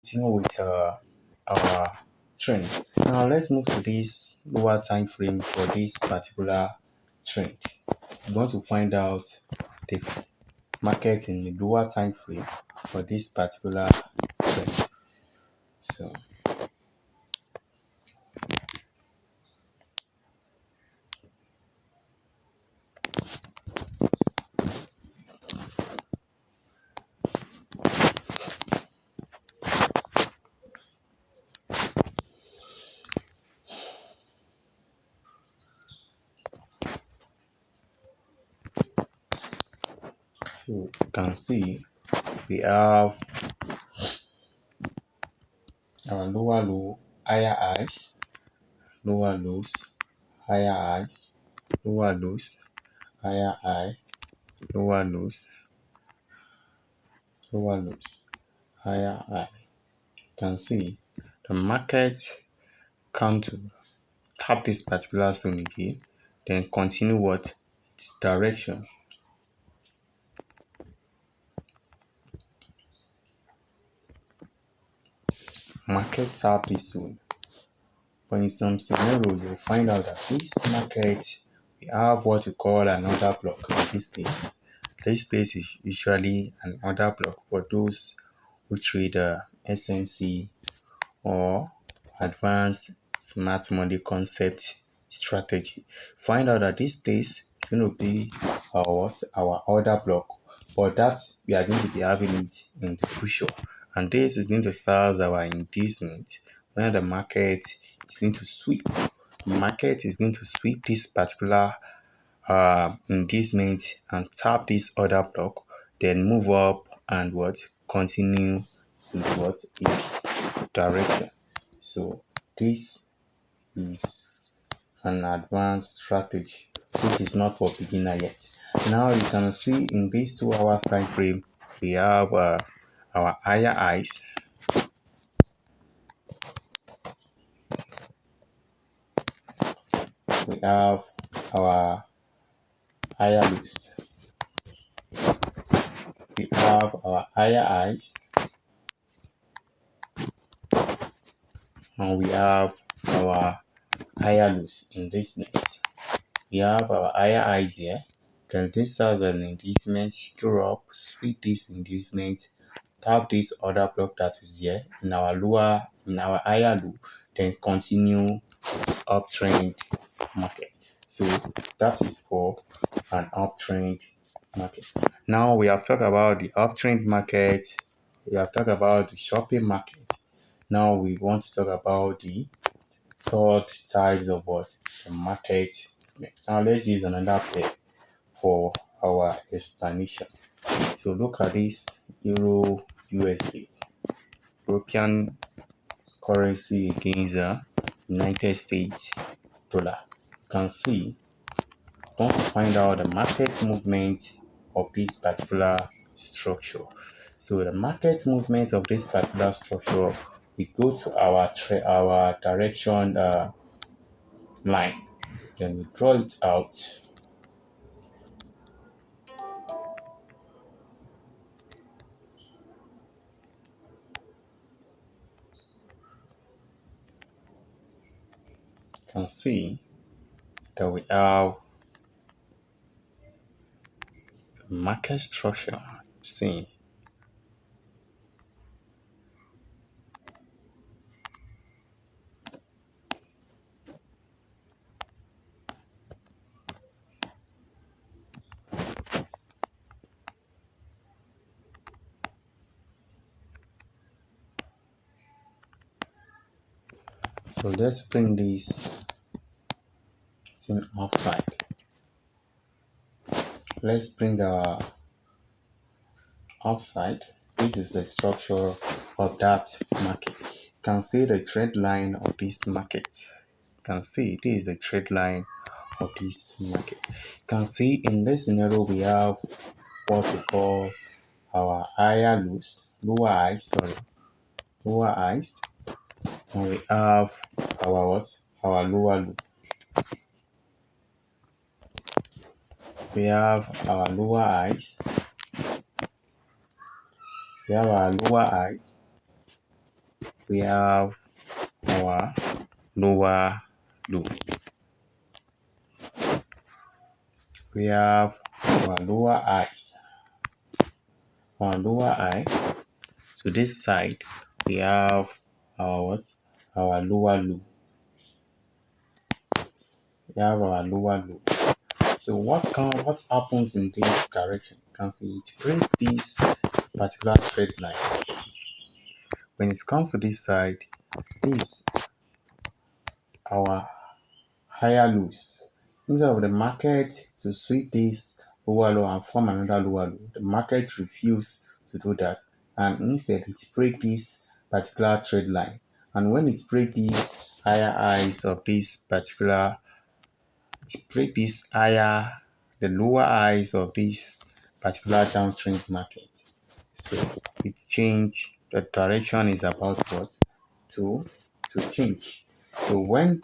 continue with our trend. Now let's move to this lower time frame for this particular trend. We're going to find out the market in the lower time frame for this particular trend. So you can see we have our lower low, higher highs, lower lows, higher highs, lower lows, higher high, lower lows, lower lows, higher high. You can see the market come to tap this particular zone again, then continue what its direction. Market tap this zone. But in some scenario, you'll find out that this market, we have what we call an order block in this case. This space is usually an order block for those who trade SMC or advanced smart money concept strategy. Find out that this place is going to be our order block, but that we are going to be having it in the future, and this is going to serve as our inducement when the market is going to sweep. The market is going to sweep this particular inducement and tap this order block, then move up and what continue with what its direction. So this is an advanced strategy. This is not for beginner yet. Now you can see in this 2 hours time frame, we have our higher highs, we have our higher lows, we have our higher highs, and we have our higher lows in this next. We have our higher highs here. Then this has an inducement, go up, sweep this inducement, tap this other block that is here in our higher low, then continue its uptrend market. So that is for an uptrend market. Now we have talked about the uptrend market, we have talked about the shopping market. Now we want to talk about the third types of what the market. Now let's use another pair for our explanation. So look at this Euro USD, European currency against the United States dollar. You can see, want to find out the market movement of this particular structure. So the market movement of this particular structure, we go to our direction line, then we draw it out. You can see that we have market structure. See, so let's bring this thing outside. Let's bring our outside. This is the structure of that market. You can see the trend line of this market. You can see this is the trend line of this market. You can see in this scenario we have what we call our higher lows, lower highs, lower highs, and we have our what? Our lower low. We have our lower highs. We have our lower high. we have our lower low. We have our lower highs. On lower high, to this side, we have our what? Our lower low. We have our lower low. So what happens in this direction? You can see it breaks this particular trade line. When it comes to this side, this our higher lows. Instead of the market to sweep this lower low and form another lower low, the market refuse to do that, and instead it break this particular trade line. And when it break these higher highs of this particular, it break this higher, the lower highs of this particular downtrend market. So it change, the direction is about what? To change. So when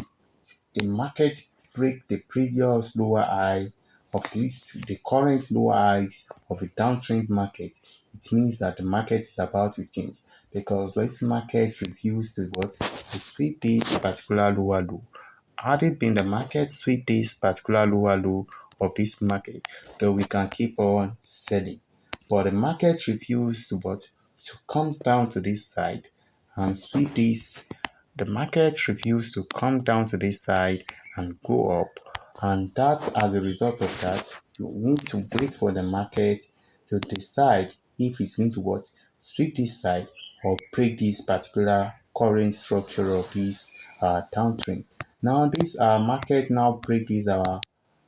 the market break the previous lower high of this, the current lower highs of a downtrend market, it means that the market is about to change, because this market refuse to what? To sweep this particular lower low. Had it been the market sweep this particular lower low of this market, then we can keep on selling. But the market refused to what? To come down to this side and sweep this. The market refused to come down to this side and go up. And that, as a result of that, you need to wait for the market to decide if it's going to what? Sweep this side or break this particular current structure of this downtrend. Now this market now break this our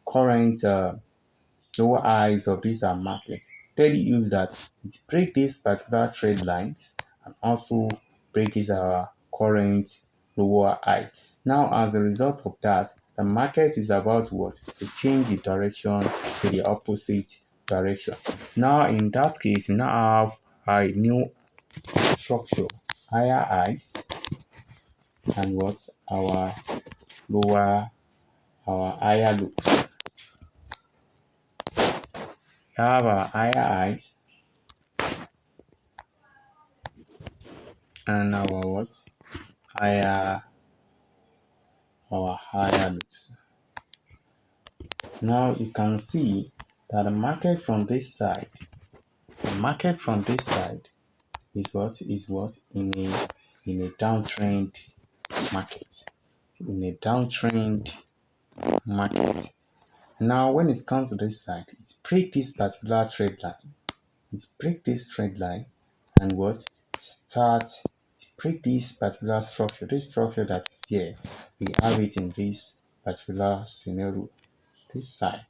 current lower highs of this market, telling you that it break this particular trade lines and also break this our current lower high. Now, as a result of that, the market is about what? To change the direction to the opposite direction. Now, in that case, we now have a new structure, higher highs and what? Our lower, our higher low. We have our higher highs and our what? Higher, our higher lows. Now you can see that the market from this side, the market from this side is what in a downtrend market, in a downtrend market. Now when it comes to this side, it break this particular trend line. It break this trend line and what? Start, it break this particular structure. This structure that is here, we have it in this particular scenario. This side,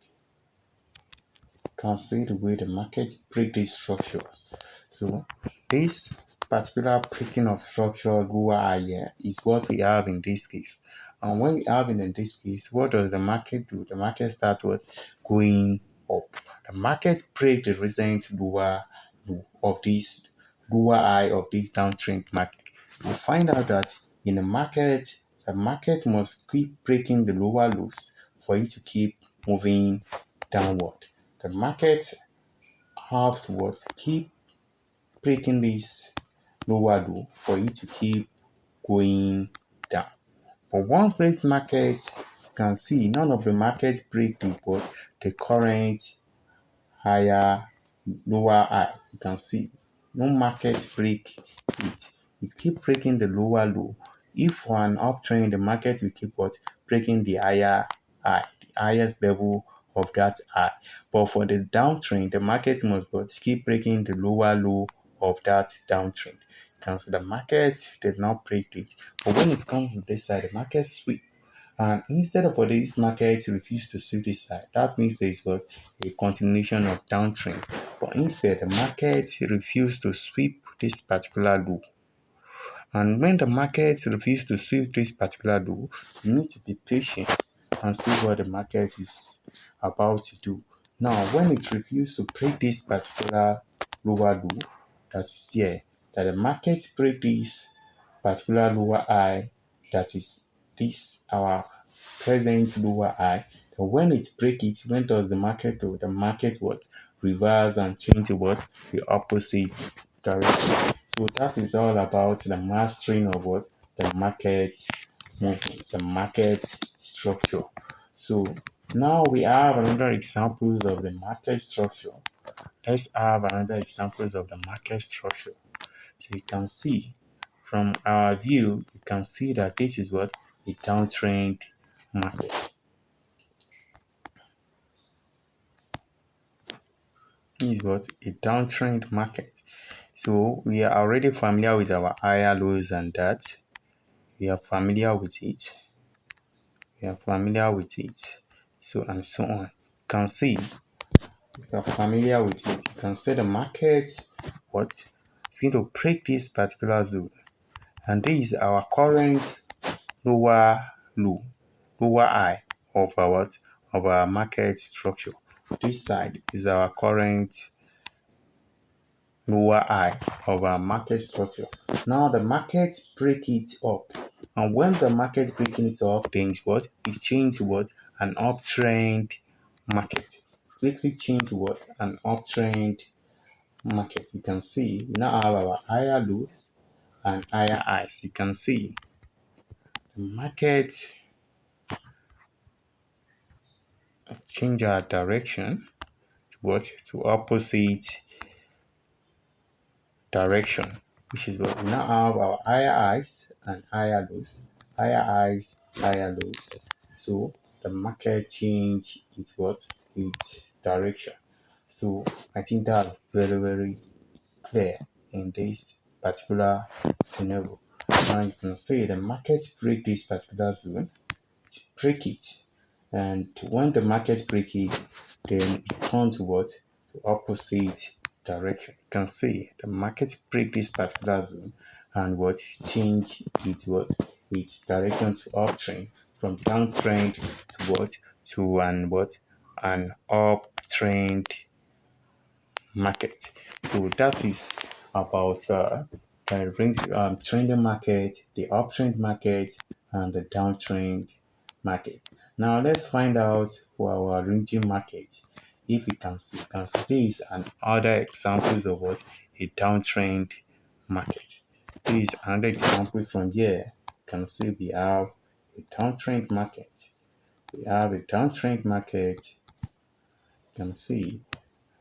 can see the way the market break these structures. So this particular breaking of structure lower higher is what we have in this case. And when we have it in this case, what does the market do? The market starts what? Going up. The market break the recent lower low of this lower high of this downtrend market. You find out that in the market must keep breaking the lower lows for it to keep moving downward. The market have to what? Keep breaking this lower low for it to keep going down. But once this market, can see none of the markets break the what? The current higher lower high. You can see no market break it. It keep breaking the lower low. If for an uptrend, the market will keep what? Breaking the higher high, the highest level of that high. But for the downtrend, the market must what? Keep breaking the lower low of that downtrend. You can see the market did not break it. But when it comes to this side, the market sweep. And instead of for this market to refuse to sweep this side, that means there is what? A continuation of downtrend. But instead, the market refused to sweep this particular low. And when the market refuses to sweep this particular low, you need to be patient and see what the market is about to do. Now, when it refuses to break this particular lower low that is here, that the market break this particular lower high, that is this our present lower high, then when it break it, when does the market do? The market what? Reverse and change to what? The opposite direction. So that is all about the mastering of what the market movement, the market structure. So now we have another examples of the market structure. Let's have another examples of the market structure. So you can see from our view, you can see that this is what a downtrend market. This is what a downtrend market. So we are already familiar with our higher lows and that. We are familiar with it. We are familiar with it. So and so on. You can see you are familiar with it. You can see the market what is going to break this particular zone. And this is our current lower low, lower high of our what? Of our market structure. This side is our current lower high of our market structure. Now the market break it up. And when the market breaking it up, then what? It change to what? An uptrend market. It quickly change to what? An uptrend market. You can see we now have our higher lows and higher highs. You can see the market change our direction to what? To opposite direction, which is what we now have our higher highs and higher lows, higher highs, higher lows. So the market change its what? Its direction. So I think that's very, very clear in this particular scenario. Now you can see the market break this particular zone, break it, and when the market break it, then it turns to what? The opposite direction. You can see the market break this particular zone and what change its what? Its direction to uptrend from downtrend to what? To an what? An uptrend market. So that is about trending market, the uptrend market, and the downtrend market. Now let's find out for our ranging market. If we can see this and other examples of what a downtrend market. This is another example from here. You can see we have a downtrend market. We have a downtrend market. You can see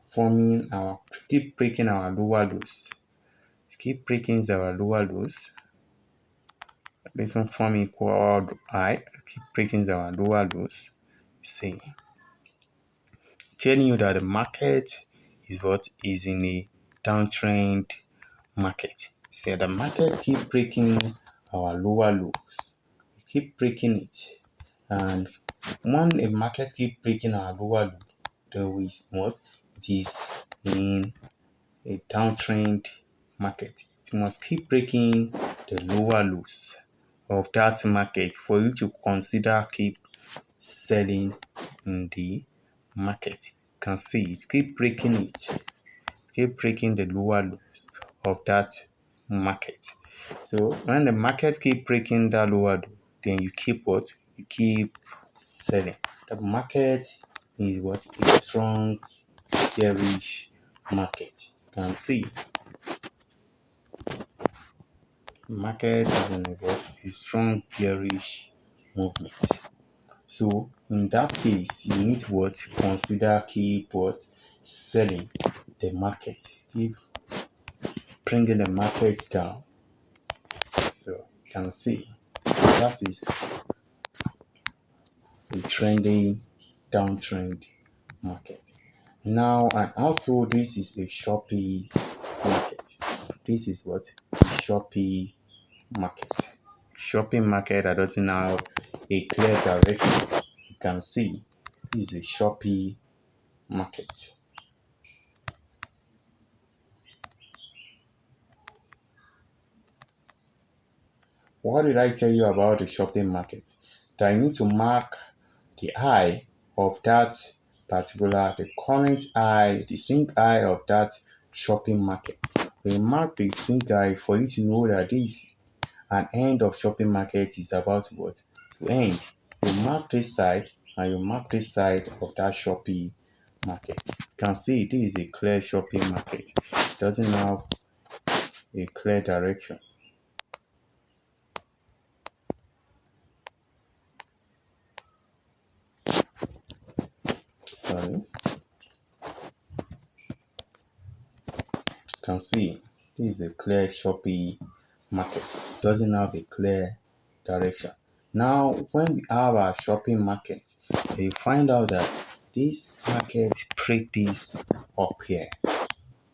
forming our keep breaking our lower lows. Keep breaking our lower lows. This one forming equal high. Keep breaking our lower lows. You see, telling you that the market is what is in a downtrend market. See, the market keep breaking our lower lows. We keep breaking it, and when a market keep breaking our lower low, then we what it is in a downtrend market. It must keep breaking the lower lows of that market for you to consider keep selling in the market. You can see it keep breaking the lower lows of that market. So when the market keep breaking that lower low, then you keep what? You keep selling. The market is what? A strong bearish market. You can see market is in a strong bearish movement. So in that case, you need to what? Consider keep what? Selling the market. Keep bringing the market down. So you can see that is a trending downtrend market. Now and also this is a choppy market. This is what? A choppy market. Shopping market that doesn't have a clear direction. You can see this is a choppy market. What did I tell you about the shopping market? That I need to mark the high of that the current high, the swing high of that shopping market. We mark the swing high for you to know that this an end of shopping market is about what? To end. You mark this side and you mark this side of that shopping market. You can see this is a clear shopping market. It doesn't have a clear direction. Sorry, you can see this is a clear choppy market. Doesn't have a clear direction. Now, when we have our shopping market, you find out that this market break this up here.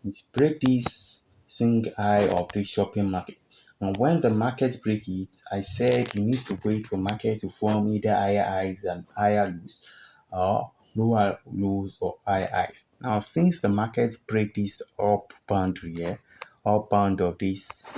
It break this swing high of the shopping market. And when the market break it, I said you need to wait for market to form either higher highs and higher lows, or lower lows or higher highs. Now, since the market break this up boundary here, up bound of this